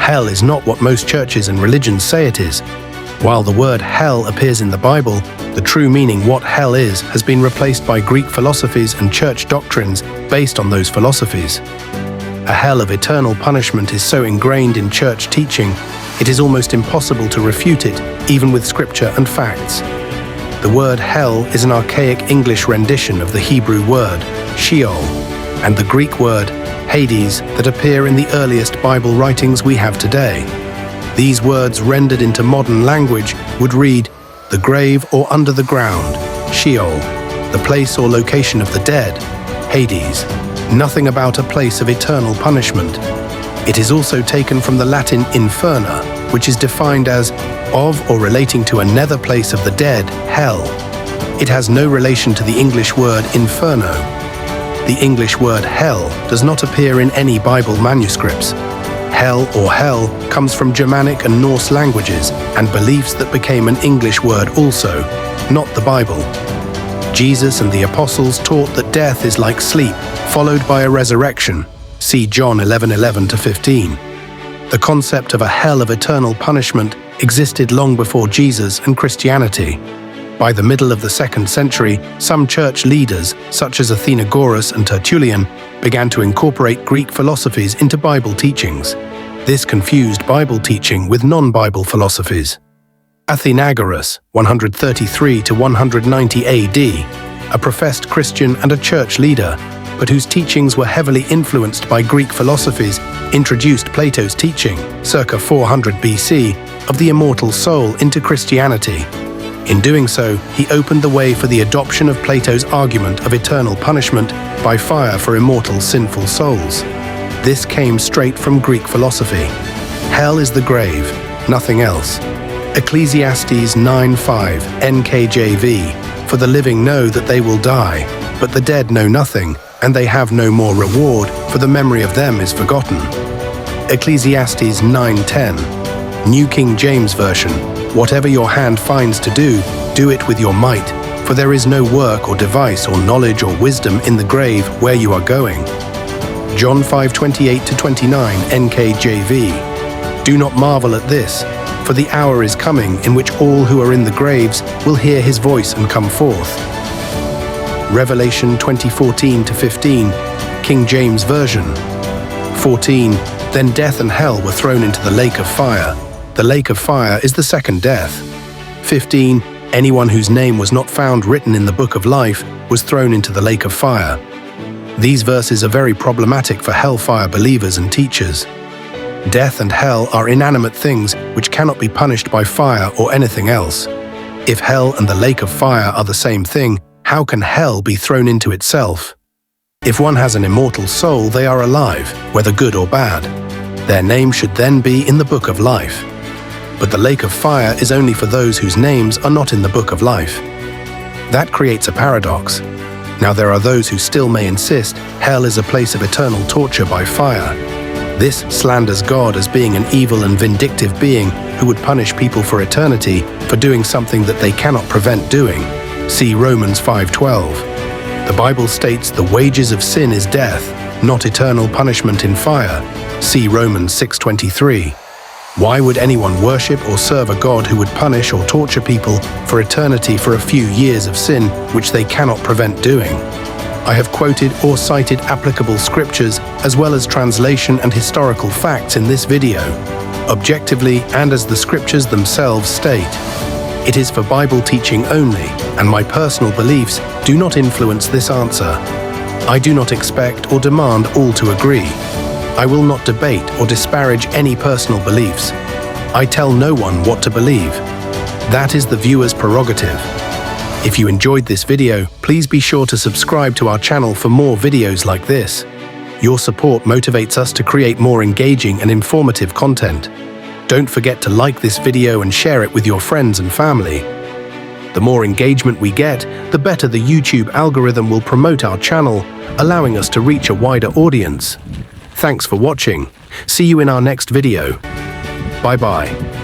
Hell is not what most churches and religions say it is. While the word hell appears in the Bible, the true meaning what hell is has been replaced by Greek philosophies and church doctrines based on those philosophies. A hell of eternal punishment is so ingrained in church teaching, it is almost impossible to refute it, even with scripture and facts. The word hell is an archaic English rendition of the Hebrew word Sheol and the Greek word Hades that appear in the earliest Bible writings we have today. These words rendered into modern language would read, the grave or under the ground, Sheol, the place or location of the dead, Hades. Nothing about a place of eternal punishment. It is also taken from the Latin inferna, which is defined as of or relating to a nether place of the dead, hell. It has no relation to the English word inferno. The English word hell does not appear in any Bible manuscripts. Hell or hell comes from Germanic and Norse languages and beliefs that became an English word also, not the Bible. Jesus and the apostles taught that death is like sleep, followed by a resurrection. See John 11:11-15. The concept of a hell of eternal punishment existed long before Jesus and Christianity. By the middle of the 2nd century, some church leaders, such as Athenagoras and Tertullian, began to incorporate Greek philosophies into Bible teachings. This confused Bible teaching with non-Bible philosophies. Athenagoras, 133 to 190 AD, a professed Christian and a church leader, but whose teachings were heavily influenced by Greek philosophies, introduced Plato's teaching, circa 400 BC, of the immortal soul into Christianity. In doing so, he opened the way for the adoption of Plato's argument of eternal punishment by fire for immortal sinful souls. This came straight from Greek philosophy. Hell is the grave, nothing else. Ecclesiastes 9:5 NKJV, for the living know that they will die, but the dead know nothing, and they have no more reward, for the memory of them is forgotten. Ecclesiastes 9:10 New King James Version, whatever your hand finds to do, do it with your might, for there is no work or device or knowledge or wisdom in the grave where you are going. John 5:28-29 NKJV. Do not marvel at this, for the hour is coming in which all who are in the graves will hear his voice and come forth. Revelation 20:14-15 King James Version. 14. Then death and hell were thrown into the lake of fire. The lake of fire is the second death. 15. Anyone whose name was not found written in the book of life was thrown into the lake of fire. These verses are very problematic for hellfire believers and teachers. Death and hell are inanimate things which cannot be punished by fire or anything else. If hell and the lake of fire are the same thing, how can hell be thrown into itself? If one has an immortal soul, they are alive, whether good or bad. Their name should then be in the book of life. But the lake of fire is only for those whose names are not in the book of life. That creates a paradox. Now there are those who still may insist hell is a place of eternal torture by fire. This slanders God as being an evil and vindictive being who would punish people for eternity for doing something that they cannot prevent doing. See Romans 5:12. The Bible states the wages of sin is death, not eternal punishment in fire. See Romans 6:23. Why would anyone worship or serve a God who would punish or torture people for eternity for a few years of sin which they cannot prevent doing? I have quoted or cited applicable scriptures as well as translation and historical facts in this video, objectively and as the scriptures themselves state. It is for Bible teaching only, and my personal beliefs do not influence this answer. I do not expect or demand all to agree. I will not debate or disparage any personal beliefs. I tell no one what to believe. That is the viewer's prerogative. If you enjoyed this video, please be sure to subscribe to our channel for more videos like this. Your support motivates us to create more engaging and informative content. Don't forget to like this video and share it with your friends and family. The more engagement we get, the better the YouTube algorithm will promote our channel, allowing us to reach a wider audience. Thanks for watching. See you in our next video. Bye-bye.